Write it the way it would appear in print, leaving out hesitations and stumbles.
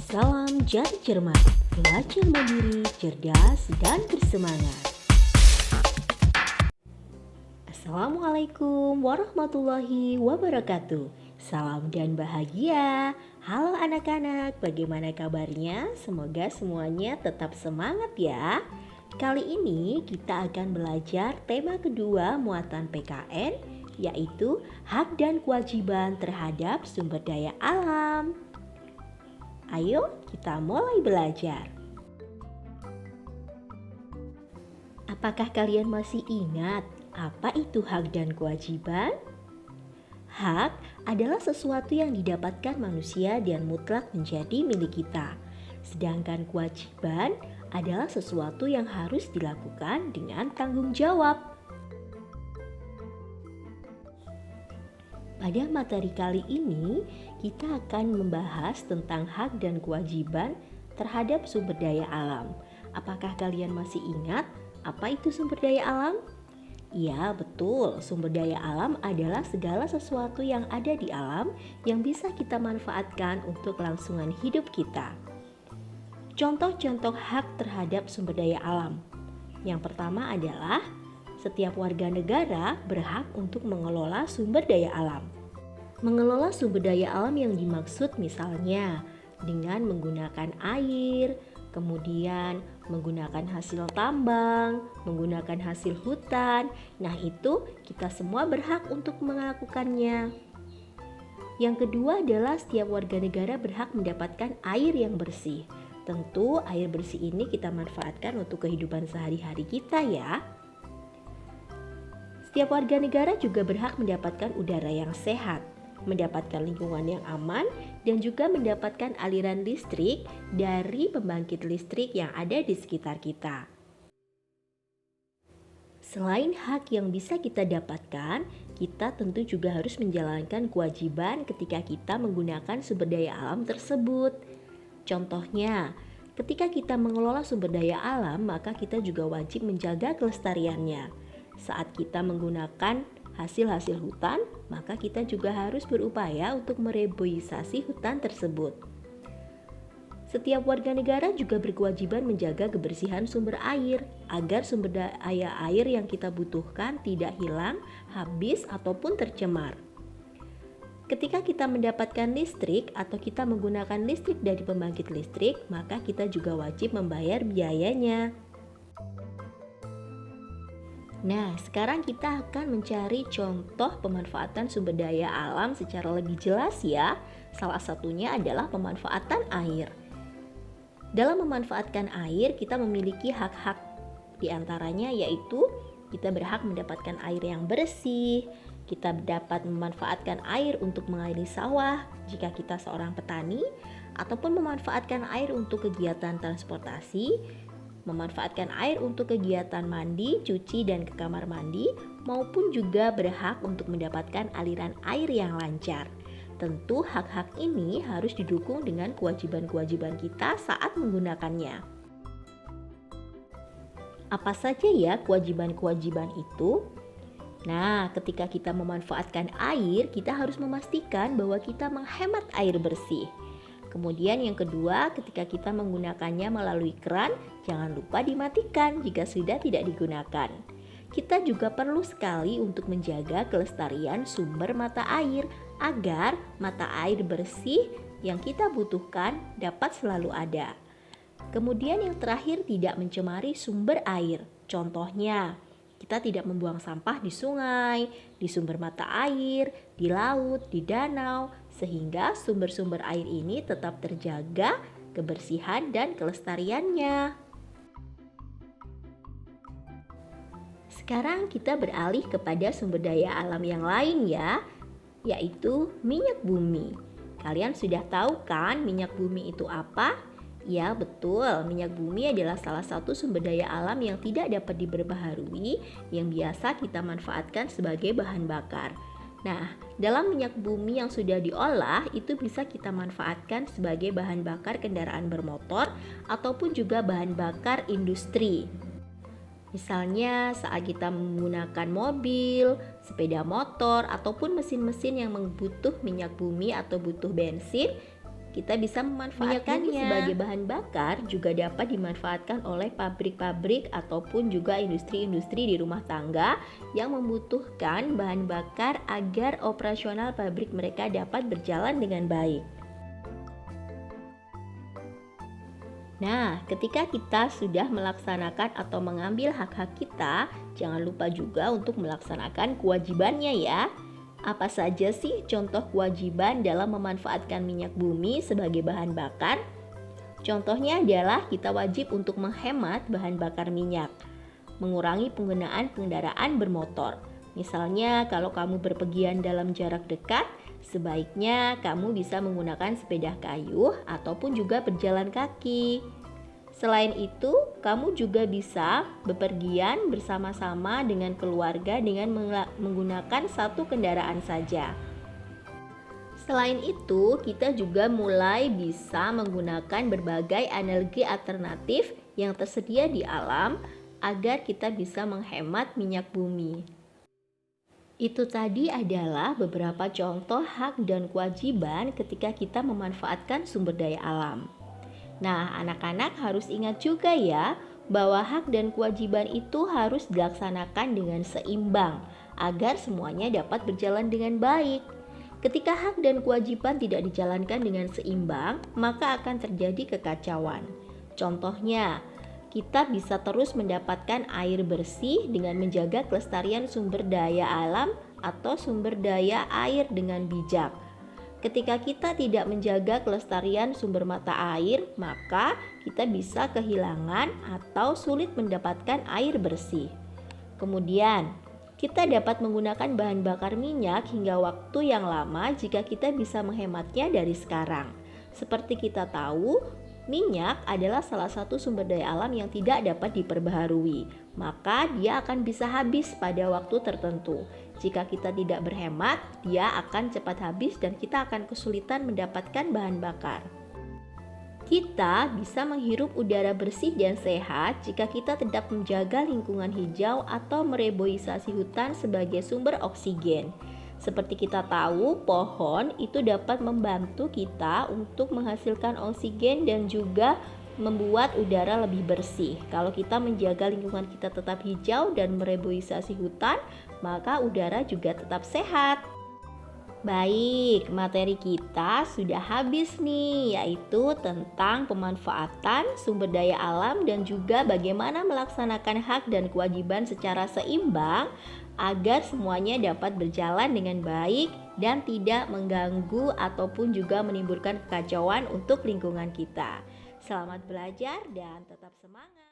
Salam jari cermat, belajar mandiri, cerdas, dan bersemangat. Assalamualaikum warahmatullahi wabarakatuh. Salam dan bahagia. Halo anak-anak, bagaimana kabarnya? Semoga semuanya tetap semangat ya. Kali ini kita akan belajar tema kedua muatan PKN, yaitu hak dan kewajiban terhadap sumber daya alam. Ayo kita mulai belajar. Apakah kalian masih ingat apa itu hak dan kewajiban? Hak adalah sesuatu yang didapatkan manusia dan mutlak menjadi milik kita. Sedangkan kewajiban adalah sesuatu yang harus dilakukan dengan tanggung jawab. Pada materi kali ini, kita akan membahas tentang hak dan kewajiban terhadap sumber daya alam. Apakah kalian masih ingat apa itu sumber daya alam? Ya, betul. Sumber daya alam adalah segala sesuatu yang ada di alam yang bisa kita manfaatkan untuk kelangsungan hidup kita. Contoh-contoh hak terhadap sumber daya alam. Yang pertama adalah setiap warga negara berhak untuk mengelola sumber daya alam. Mengelola sumber daya alam yang dimaksud misalnya dengan menggunakan air, kemudian menggunakan hasil tambang, menggunakan hasil hutan. Nah, itu kita semua berhak untuk melakukannya. Yang kedua adalah setiap warga negara berhak mendapatkan air yang bersih. Tentu air bersih ini kita manfaatkan untuk kehidupan sehari-hari kita ya. Setiap warga negara juga berhak mendapatkan udara yang sehat, mendapatkan lingkungan yang aman, dan juga mendapatkan aliran listrik dari pembangkit listrik yang ada di sekitar kita. Selain hak yang bisa kita dapatkan, kita tentu juga harus menjalankan kewajiban ketika kita menggunakan sumber daya alam tersebut. Contohnya, ketika kita mengelola sumber daya alam, maka kita juga wajib menjaga kelestariannya. Saat kita menggunakan hasil-hasil hutan, maka kita juga harus berupaya untuk mereboisasi hutan tersebut. Setiap warga negara juga berkewajiban menjaga kebersihan sumber air agar sumber daya air yang kita butuhkan tidak hilang, habis, ataupun tercemar. Ketika kita mendapatkan listrik atau kita menggunakan listrik dari pembangkit listrik, maka kita juga wajib membayar biayanya. Nah, sekarang kita akan mencari contoh pemanfaatan sumber daya alam secara lebih jelas ya. Salah satunya adalah pemanfaatan air. Dalam memanfaatkan air, kita memiliki hak-hak diantaranya yaitu kita berhak mendapatkan air yang bersih, kita dapat memanfaatkan air untuk mengairi sawah jika kita seorang petani, ataupun memanfaatkan air untuk kegiatan transportasi, memanfaatkan air untuk kegiatan mandi, cuci, dan ke kamar mandi, maupun juga berhak untuk mendapatkan aliran air yang lancar. Tentu hak-hak ini harus didukung dengan kewajiban-kewajiban kita saat menggunakannya. Apa saja ya kewajiban-kewajiban itu? Nah, ketika kita memanfaatkan air, kita harus memastikan bahwa kita menghemat air bersih. Kemudian yang kedua, ketika kita menggunakannya melalui keran, jangan lupa dimatikan jika sudah tidak digunakan. Kita juga perlu sekali untuk menjaga kelestarian sumber mata air agar mata air bersih yang kita butuhkan dapat selalu ada. Kemudian yang terakhir, tidak mencemari sumber air. Contohnya, kita tidak membuang sampah di sungai, di sumber mata air, di laut, di danau, sehingga sumber-sumber air ini tetap terjaga kebersihan dan kelestariannya. Sekarang kita beralih kepada sumber daya alam yang lain ya, yaitu minyak bumi. Kalian sudah tahu kan minyak bumi itu apa? Ya betul, minyak bumi adalah salah satu sumber daya alam yang tidak dapat diperbaharui yang biasa kita manfaatkan sebagai bahan bakar. Nah, dalam minyak bumi yang sudah diolah itu bisa kita manfaatkan sebagai bahan bakar kendaraan bermotor ataupun juga bahan bakar industri. Misalnya saat kita menggunakan mobil, sepeda motor, ataupun mesin-mesin yang butuh minyak bumi atau butuh bensin, kita bisa memanfaatkannya. Sebagai bahan bakar juga dapat dimanfaatkan oleh pabrik-pabrik ataupun juga industri-industri di rumah tangga yang membutuhkan bahan bakar agar operasional pabrik mereka dapat berjalan dengan baik. Nah, ketika kita sudah melaksanakan atau mengambil hak-hak kita, jangan lupa juga untuk melaksanakan kewajibannya ya. Apa saja sih contoh kewajiban dalam memanfaatkan minyak bumi sebagai bahan bakar? Contohnya adalah kita wajib untuk menghemat bahan bakar minyak, mengurangi penggunaan kendaraan bermotor. Misalnya kalau kamu berpergian dalam jarak dekat, sebaiknya kamu bisa menggunakan sepeda kayu ataupun juga berjalan kaki. Selain itu, kamu juga bisa bepergian bersama-sama dengan keluarga dengan menggunakan satu kendaraan saja. Selain itu, kita juga mulai bisa menggunakan berbagai energi alternatif yang tersedia di alam agar kita bisa menghemat minyak bumi. Itu tadi adalah beberapa contoh hak dan kewajiban ketika kita memanfaatkan sumber daya alam. Nah, anak-anak harus ingat juga ya bahwa hak dan kewajiban itu harus dilaksanakan dengan seimbang agar semuanya dapat berjalan dengan baik. Ketika hak dan kewajiban tidak dijalankan dengan seimbang, maka akan terjadi kekacauan. Contohnya, kita bisa terus mendapatkan air bersih dengan menjaga kelestarian sumber daya alam atau sumber daya air dengan bijak. Ketika kita tidak menjaga kelestarian sumber mata air, maka kita bisa kehilangan atau sulit mendapatkan air bersih. Kemudian, kita dapat menggunakan bahan bakar minyak hingga waktu yang lama jika kita bisa menghematnya dari sekarang. Seperti kita tahu, minyak adalah salah satu sumber daya alam yang tidak dapat diperbaharui, maka dia akan bisa habis pada waktu tertentu. Jika kita tidak berhemat, dia akan cepat habis dan kita akan kesulitan mendapatkan bahan bakar. Kita bisa menghirup udara bersih dan sehat jika kita tetap menjaga lingkungan hijau atau mereboisasi hutan sebagai sumber oksigen. Seperti kita tahu, pohon itu dapat membantu kita untuk menghasilkan oksigen dan juga membuat udara lebih bersih. Kalau kita menjaga lingkungan kita tetap hijau dan mereboisasi hutan, maka udara juga tetap sehat. Baik, materi kita sudah habis nih, yaitu tentang pemanfaatan sumber daya alam dan juga bagaimana melaksanakan hak dan kewajiban secara seimbang agar semuanya dapat berjalan dengan baik dan tidak mengganggu ataupun juga menimbulkan kekacauan untuk lingkungan kita. Selamat belajar dan tetap semangat.